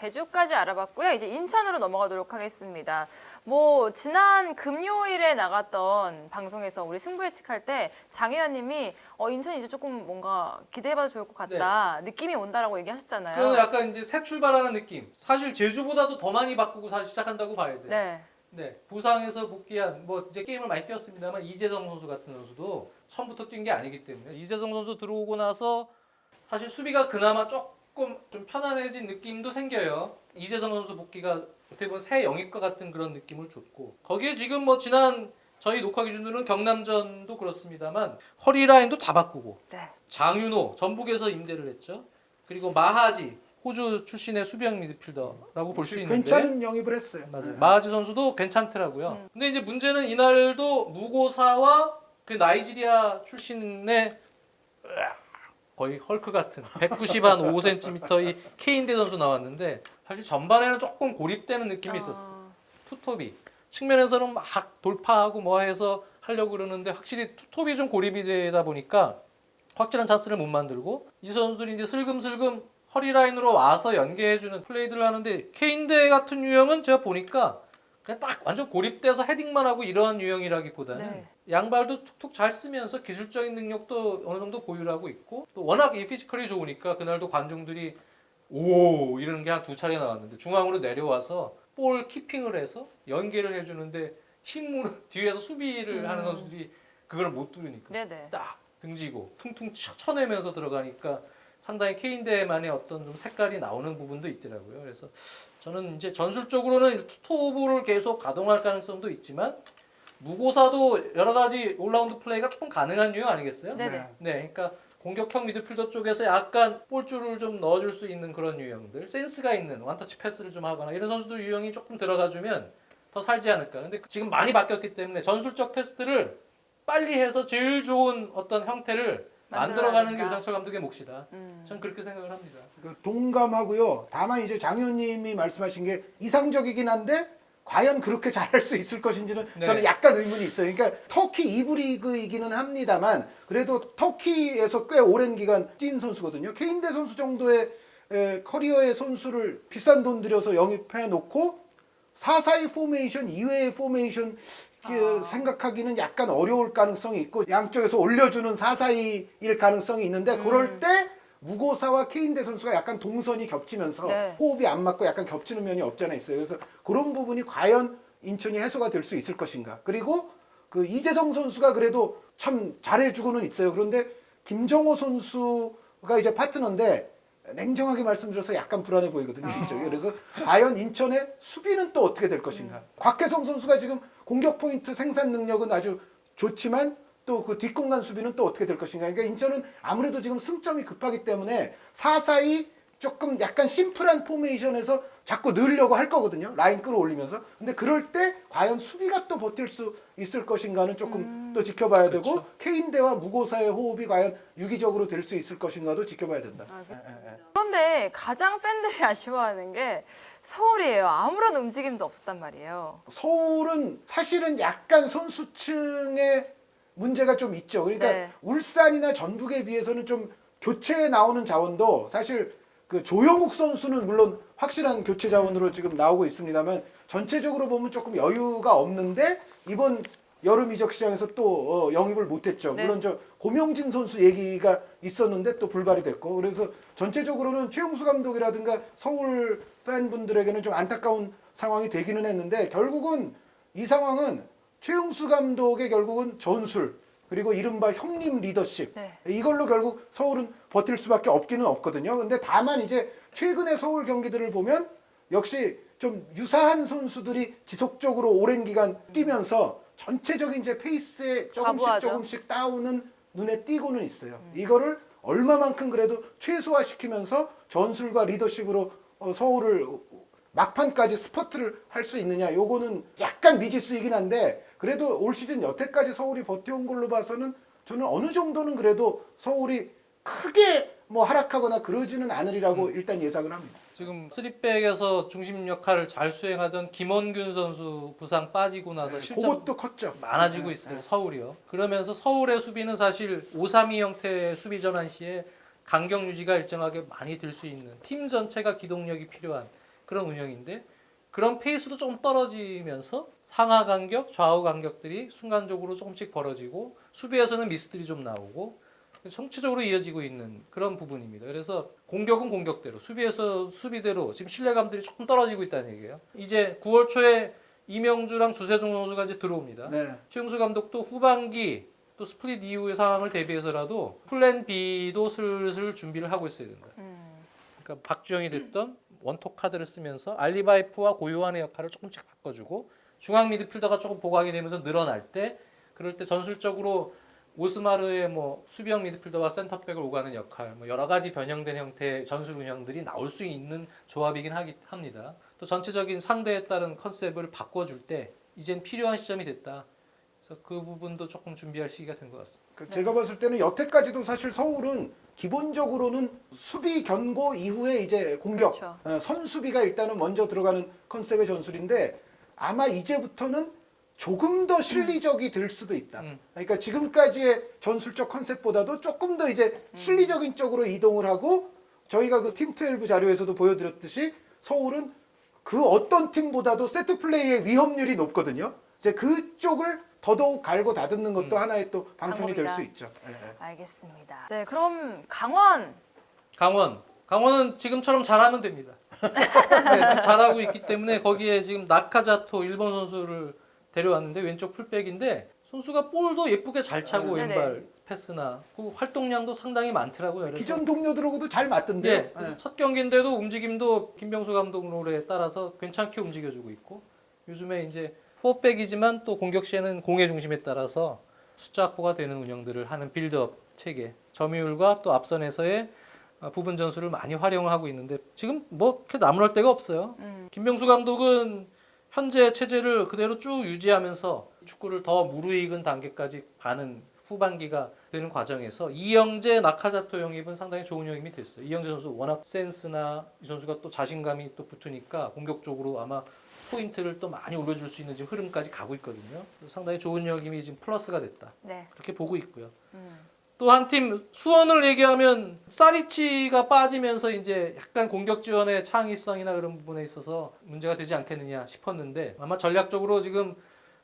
제주까지 알아봤고요. 이제 인천으로 넘어가도록 하겠습니다. 뭐 지난 금요일에 나갔던 방송에서 우리 승부 예측할 때 장 의원님이 인천이 이제 조금 뭔가 기대해봐도 좋을 것 같다. 느낌이 온다라고 얘기하셨잖아요. 그건 약간 이제 새 출발하는 느낌. 사실 제주보다도 더 많이 바꾸고 사실 시작한다고 봐야 돼요. 네. 네, 부상에서 복귀한 뭐 이제 게임을 많이 뛰었습니다만 이재성 선수 같은 선수도 처음부터 뛴 게 아니기 때문에 이재성 선수 들어오고 나서 사실 수비가 그나마 조금 좀 편안해진 느낌도 생겨요. 이재성 선수 복귀가 어떻게 보면 새 영입과 같은 그런 느낌을 줬고 거기에 지금 뭐 지난 저희 녹화 기준으로는 경남전도 그렇습니다만 허리 라인도 다 바꾸고 네. 장윤호 전북에서 임대를 했죠. 그리고 마하지 호주 출신의 수비형 미드필더라고 볼 수 있는데 괜찮은 영입을 했어요. 맞아요. 마하지 선수도 괜찮더라고요. 근데 이제 문제는 이날도 무고사와 그 나이지리아 출신의 거의 헐크 같은 190한 5cm의 케인대 선수 나왔는데 사실 전반에는 조금 고립되는 느낌이 있었어요. 투톱이 측면에서는 막 돌파하고 뭐 해서 하려고 그러는데 확실히 투톱이 좀 고립이 되다 보니까 확실한 찬스를 못 만들고 이 선수들이 이제 슬금슬금 허리 라인으로 와서 연계해주는 플레이들을 하는데 케인대 같은 유형은 제가 보니까 그냥 딱 완전 고립돼서 헤딩만 하고 이러한 유형이라기보다는 양발도 툭툭 잘 쓰면서 기술적인 능력도 어느 정도 보유를 하고 있고 또 워낙 이 피지컬이 좋으니까 그날도 관중들이 오 이러는 게 한 두 차례 나왔는데 중앙으로 내려와서 볼 키핑을 해서 연계를 해주는데 힘으로 뒤에서 수비를 하는 선수들이 그걸 못 뚫으니까 네네. 딱 등지고 퉁퉁 쳐내면서 들어가니까 상당히 케인대만의 어떤 좀 색깔이 나오는 부분도 있더라고요. 그래서 저는 이제 전술적으로는 투톱을 계속 가동할 가능성도 있지만 무고사도 여러 가지 올라운드 플레이가 조금 가능한 유형 아니겠어요? 네네. 네, 그러니까 공격형 미드필더 쪽에서 약간 볼줄을 좀 넣어줄 수 있는 그런 유형들, 센스가 있는 원터치 패스를 좀 하거나 이런 선수들 유형이 조금 들어가주면 더 살지 않을까. 근데 지금 많이 바뀌었기 때문에 전술적 테스트를 빨리 해서 제일 좋은 어떤 형태를 만들어가는 게 유상철 감독의 몫이다. 저는 그렇게 생각을 합니다. 동감하고요. 다만 이제 장 의원님이 말씀하신 게 이상적이긴 한데 과연 그렇게 잘할 수 있을 것인지는 네. 저는 약간 의문이 있어요. 그러니까 터키 2부 리그이기는 합니다만 그래도 터키에서 꽤 오랜 기간 뛴 선수거든요. 케인대 선수 정도의 커리어의 선수를 비싼 돈 들여서 영입해 놓고 4-4-2 포메이션 이외의 포메이션 생각하기는 약간 어려울 가능성이 있고 양쪽에서 올려주는 4-4-2일 가능성이 있는데 그럴 때 무고사와 케인대 선수가 약간 동선이 겹치면서 호흡이 안 맞고 약간 겹치는 면이 없지 않아 있어요. 그래서 그런 부분이 과연 인천이 해소가 될 수 있을 것인가. 그리고 그 이재성 선수가 그래도 참 잘해주고는 있어요. 그런데 김정호 선수가 이제 파트너인데 냉정하게 말씀드려서 약간 불안해 보이거든요. 이쪽이. 그래서 과연 인천의 수비는 또 어떻게 될 것인가. 곽혜성 선수가 지금 공격 포인트 생산 능력은 아주 좋지만 또 그 뒷공간 수비는 또 어떻게 될 것인가. 그러니까 인천은 아무래도 지금 승점이 급하기 때문에 4-4-2 조금 약간 심플한 포메이션에서 자꾸 넣으려고 할 거거든요. 라인 끌어올리면서. 근데 그럴 때 과연 수비가 또 버틸 수 있을 것인가는 조금 또 지켜봐야 그렇죠. 되고 케인대와 무고사의 호흡이 과연 유기적으로 될 수 있을 것인가도 지켜봐야 된다. 그런데 가장 팬들이 아쉬워하는 게 서울이에요. 아무런 움직임도 없었단 말이에요. 서울은 사실은 약간 선수층의 문제가 좀 있죠. 그러니까 울산이나 전북에 비해서는 좀 교체에 나오는 자원도 사실 그 조영욱 선수는 물론 확실한 교체 자원으로 지금 나오고 있습니다만 전체적으로 보면 조금 여유가 없는데 이번 여름 이적 시장에서 또 영입을 못했죠. 물론 저 고명진 선수 얘기가 있었는데 또 불발이 됐고 그래서 전체적으로는 최용수 감독이라든가 서울 팬분들에게는 좀 안타까운 상황이 되기는 했는데 결국은 이 상황은 최용수 감독의 결국은 전술 그리고 이른바 형님 리더십 이걸로 결국 서울은 버틸 수밖에 없기는 없거든요. 근데 다만 이제 최근의 서울 경기들을 보면 역시 좀 유사한 선수들이 지속적으로 오랜 기간 뛰면서 전체적인 이제 페이스에 조금씩 다운은 눈에 띄고는 있어요. 이거를 얼마만큼 그래도 최소화시키면서 전술과 리더십으로 서울을 막판까지 스퍼트를 할 수 있느냐 요거는 약간 미지수이긴 한데 그래도 올 시즌 여태까지 서울이 버텨온 걸로 봐서는 저는 어느 정도는 그래도 서울이 크게 뭐 하락하거나 그러지는 않으리라고 일단 예상을 합니다. 지금 3백에서 중심 역할을 잘 수행하던 김원균 선수 부상 빠지고 나서 실점 그것도 컸죠. 많아지고 있어요. 서울이요. 그러면서 서울의 수비는 사실 5-3-2 형태의 수비 전환 시에 간격 유지가 일정하게 많이 될 수 있는 팀 전체가 기동력이 필요한 그런 운영인데 그런 페이스도 조금 떨어지면서 상하 간격, 좌우 간격들이 순간적으로 조금씩 벌어지고 수비에서는 미스들이 좀 나오고 전체적으로 이어지고 있는 그런 부분입니다. 그래서 공격은 공격대로, 수비에서 수비대로 지금 신뢰감들이 조금 떨어지고 있다는 얘기예요. 이제 9월 초에 이명주랑 주세종 선수가 이제 들어옵니다. 네. 최용수 감독도 후반기 또 스플릿 이후의 상황을 대비해서라도 플랜 B도 슬슬 준비를 하고 있어야 된다. 그러니까 박주영이 됐던 원톱 카드를 쓰면서 알리바이프와 고요한의 역할을 조금씩 바꿔주고 중앙 미드필더가 조금 보강이 되면서 늘어날 때 그럴 때 전술적으로 오스마르의 뭐 수비형 미드필더와 센터백을 오가는 역할, 뭐 여러 가지 변형된 형태의 전술 운영들이 나올 수 있는 조합이긴 합니다. 또 전체적인 상대에 따른 컨셉을 바꿔줄 때 이젠 필요한 시점이 됐다. 그래서 그 부분도 조금 준비할 시기가 된 것 같습니다. 그 제가 봤을 때는 여태까지도 사실 서울은 기본적으로는 수비 견고 이후에 이제 공격, 그렇죠. 선수비가 일단은 먼저 들어가는 컨셉의 전술인데 아마 이제부터는 조금 더 실리적이 될 수도 있다. 그러니까 지금까지의 전술적 컨셉보다도 조금 더 이제 실리적인 쪽으로 이동을 하고 저희가 그 팀12 자료에서도 보여드렸듯이 서울은 그 어떤 팀보다도 세트 플레이의 위험률이 높거든요. 이제 그쪽을 더더욱 갈고 다듬는 것도 하나의 또 방편이 될 수 방법이다. 있죠. 알겠습니다. 네, 그럼 강원은 지금처럼 잘하면 됩니다. 네, 지금 잘하고 있기 때문에 거기에 지금 나카자토 일본 선수를 데려왔는데 왼쪽 풀백인데 선수가 볼도 예쁘게 잘 차고 왼발 패스나 그 활동량도 상당히 많더라고요. 그래서 기존 동료들하고도 잘 맞던데요. 네, 그래서 첫 경기인데도 움직임도 김병수 감독 롤에 따라서 괜찮게 움직여주고 있고 요즘에 이제 4백이지만 또 공격 시에는 공의 중심에 따라서 숫자 확보가 되는 운영들을 하는 빌드업 체계, 점유율과 또 앞선에서의 부분 전술을 많이 활용을 하고 있는데 지금 뭐 그렇게 나무랄 데가 없어요. 김병수 감독은 현재 체제를 그대로 쭉 유지하면서 축구를 더 무르익은 단계까지 가는 후반기가 되는 과정에서 이영재, 나카자토 영입은 상당히 좋은 영입이 됐어요. 이영재 선수 워낙 센스나 이 선수가 또 자신감이 또 붙으니까 공격적으로 아마 포인트를 또 많이 올려줄 수 있는 지금 흐름까지 가고 있거든요. 상당히 좋은 영입이 지금 플러스가 됐다. 네. 그렇게 보고 있고요. 또 한 팀 수원을 얘기하면 사리치가 빠지면서 이제 약간 공격 지원의 창의성이나 그런 부분에 있어서 문제가 되지 않겠느냐 싶었는데 아마 전략적으로 지금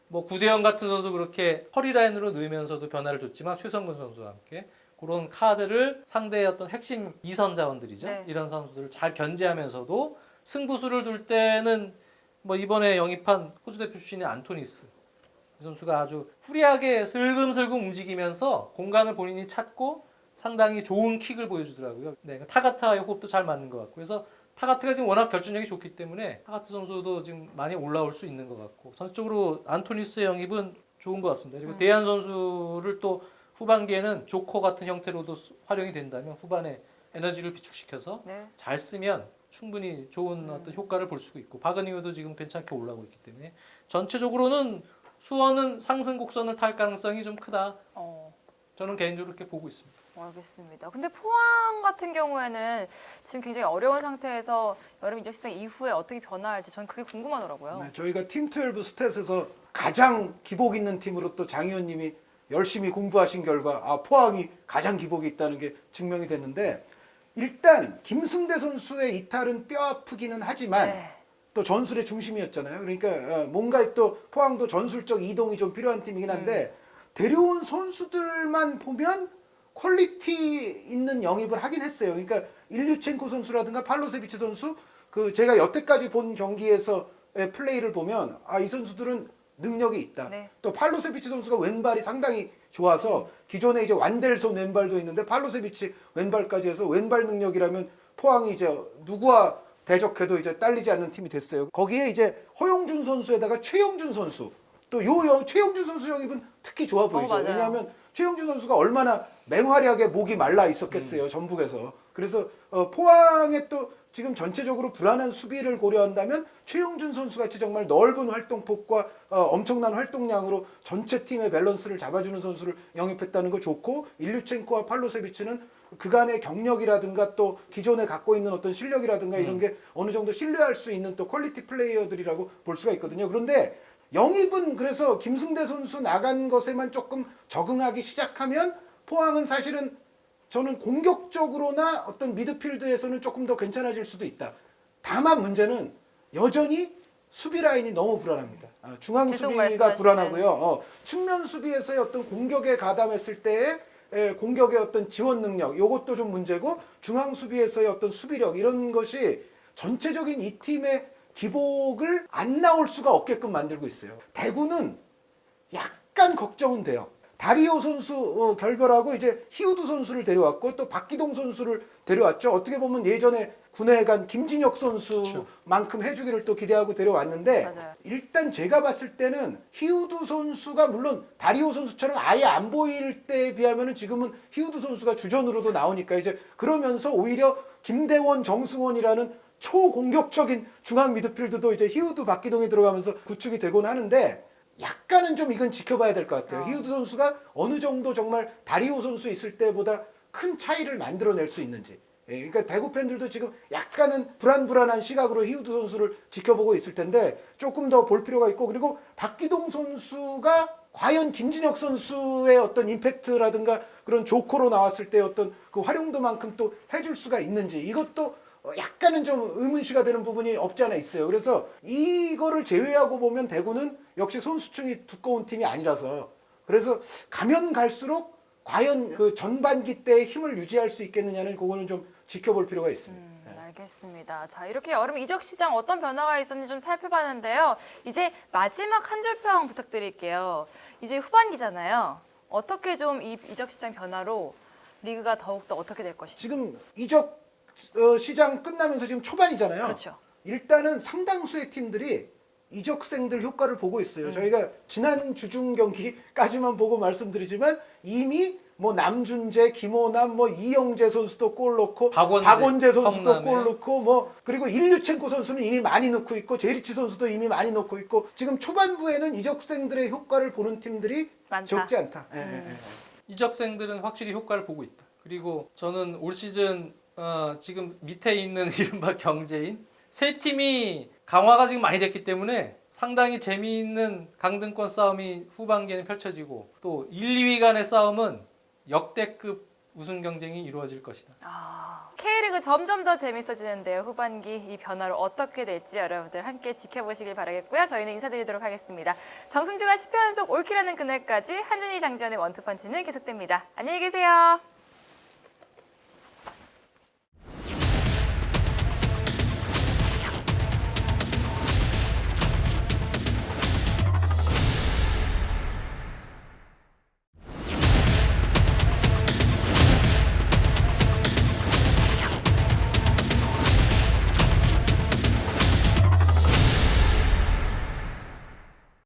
뭐 구대영 같은 선수 그렇게 허리 라인으로 넣으면서도 변화를 줬지만 최성근 선수와 함께 그런 카드를 상대의 어떤 핵심 2선 자원들이죠. 네. 이런 선수들을 잘 견제하면서도 승부수를 둘 때는 뭐 이번에 영입한 호주 대표 출신의 안토니스 이 선수가 아주 후리하게 슬금슬금 움직이면서 공간을 본인이 찾고 상당히 좋은 킥을 보여주더라고요. 네, 타가타의 호흡도 잘 맞는 것 같고 그래서 타가트가 지금 워낙 결정력이 좋기 때문에 타가트 선수도 지금 많이 올라올 수 있는 것 같고 전체적으로 안토니스의 영입은 좋은 것 같습니다. 그리고 대한 선수를 또 후반기에는 조커 같은 형태로도 활용이 된다면 후반에 에너지를 비축시켜서 네. 잘 쓰면 충분히 좋은 어떤 효과를 볼 수 있고 박은희도 지금 괜찮게 올라오고 있기 때문에 전체적으로는 수원은 상승 곡선을 탈 가능성이 좀 크다. 저는 개인적으로 그렇게 보고 있습니다. 알겠습니다. 근데 포항 같은 경우에는 지금 굉장히 어려운 상태에서 여름 이적 시장 이후에 어떻게 변화할지 저는 그게 궁금하더라고요. 네, 저희가 팀12 스탯에서 가장 기복 있는 팀으로 또 장 의원님이 열심히 공부하신 결과 포항이 가장 기복이 있다는 게 증명이 됐는데 일단 김승대 선수의 이탈은 뼈 아프기는 하지만 네. 또 전술의 중심이었잖아요. 그러니까 뭔가 또 포항도 전술적 이동이 좀 필요한 팀이긴 한데 데려온 선수들만 보면 퀄리티 있는 영입을 하긴 했어요. 그러니까 일류첸코 선수라든가 팔로세비치 선수 그 제가 여태까지 본 경기에서의 플레이를 보면 이 선수들은 능력이 있다. 네. 또 팔로세비치 선수가 왼발이 상당히 좋아서 기존에 이제 완델손 왼발도 있는데 팔로세비치 왼발까지 해서 왼발 능력이라면 포항이 이제 누구와 대적해도 이제 딸리지 않는 팀이 됐어요. 거기에 이제 허용준 선수에다가 최영준 선수 또 최영준 선수 영입은 특히 좋아 보이죠. 맞아요. 왜냐하면 최영준 선수가 얼마나 맹활약에 목이 말라 있었겠어요. 전북에서. 그래서 포항에 또 지금 전체적으로 불안한 수비를 고려한다면 최용준 선수 같이 정말 넓은 활동폭과 엄청난 활동량으로 전체 팀의 밸런스를 잡아주는 선수를 영입했다는 거 좋고 일류첸코와 팔로세비치는 그간의 경력이라든가 또 기존에 갖고 있는 어떤 실력이라든가 이런 게 어느 정도 신뢰할 수 있는 또 퀄리티 플레이어들이라고 볼 수가 있거든요. 그런데 영입은 그래서 김승대 선수 나간 것에만 조금 적응하기 시작하면 포항은 사실은 저는 공격적으로나 어떤 미드필드에서는 조금 더 괜찮아질 수도 있다. 다만 문제는 여전히 수비 라인이 너무 불안합니다. 중앙 계속 수비가 말씀하시는. 불안하고요. 측면 수비에서의 어떤 공격에 가담했을 때의 공격의 어떤 지원 능력, 이것도 좀 문제고 중앙 수비에서의 어떤 수비력 이런 것이 전체적인 이 팀의 기복을 안 나올 수가 없게끔 만들고 있어요. 대구는 약간 걱정은 돼요. 다리오 선수 결별하고 이제 히우드 선수를 데려왔고 또 박기동 선수를 데려왔죠. 어떻게 보면 예전에 군에 간 김진혁 선수만큼 해주기를 또 기대하고 데려왔는데 맞아요. 일단 제가 봤을 때는 히우드 선수가 물론 다리오 선수처럼 아예 안 보일 때에 비하면은 지금은 히우드 선수가 주전으로도 나오니까 이제 그러면서 오히려 김대원, 정승원이라는 초공격적인 중앙 미드필드도 이제 히우드 박기동이 들어가면서 구축이 되곤 하는데 약간은 좀 이건 지켜봐야 될 것 같아요. 히우드 선수가 어느 정도 정말 다리오 선수 있을 때보다 큰 차이를 만들어낼 수 있는지. 그러니까 대구 팬들도 지금 약간은 불안한 시각으로 히우드 선수를 지켜보고 있을 텐데 조금 더 볼 필요가 있고 그리고 박기동 선수가 과연 김진혁 선수의 어떤 임팩트라든가 그런 조커로 나왔을 때 어떤 그 활용도만큼 또 해줄 수가 있는지 이것도 약간은 좀 의문시가 되는 부분이 없지 않아 있어요. 그래서 이거를 제외하고 보면 대구는 역시 선수층이 두꺼운 팀이 아니라서 그래서 가면 갈수록 과연 그 전반기 때의 힘을 유지할 수 있겠느냐는 그거는 좀 지켜볼 필요가 있습니다. 알겠습니다. 자, 이렇게 여름 이적 시장 어떤 변화가 있었는지 좀 살펴봤는데요. 이제 마지막 한 줄 평 부탁드릴게요. 이제 후반기잖아요. 어떻게 좀 이 이적 시장 변화로 리그가 더욱더 어떻게 될 것인지. 지금 이적 시장 끝나면서 지금 초반이잖아요. 그렇죠. 일단은 상당수의 팀들이 이적생들 효과를 보고 있어요. 저희가 지난 주중 경기까지만 보고 말씀드리지만 이미 뭐 남준재, 김호남, 뭐 이영재 선수도 골 넣고 박원재 선수도 성남에. 골 넣고 뭐 그리고 일류첸코 선수는 이미 많이 넣고 있고 제리치 선수도 이미 많이 넣고 있고 지금 초반부에는 이적생들의 효과를 보는 팀들이 많다. 적지 않다. 이적생들은 확실히 효과를 보고 있다. 그리고 저는 올 시즌 지금 밑에 있는 이른바 경제인 세 팀이 강화가 지금 많이 됐기 때문에 상당히 재미있는 강등권 싸움이 후반기에는 펼쳐지고 또 1, 2위 간의 싸움은 역대급 우승 경쟁이 이루어질 것이다. K리그 점점 더 재밌어지는데요. 후반기 이 변화로 어떻게 될지 여러분들 함께 지켜보시길 바라겠고요. 저희는 인사드리도록 하겠습니다. 정승주가 10회 연속 올킬하는 그날까지 한준희 장지현의 원투펀치는 계속됩니다. 안녕히 계세요.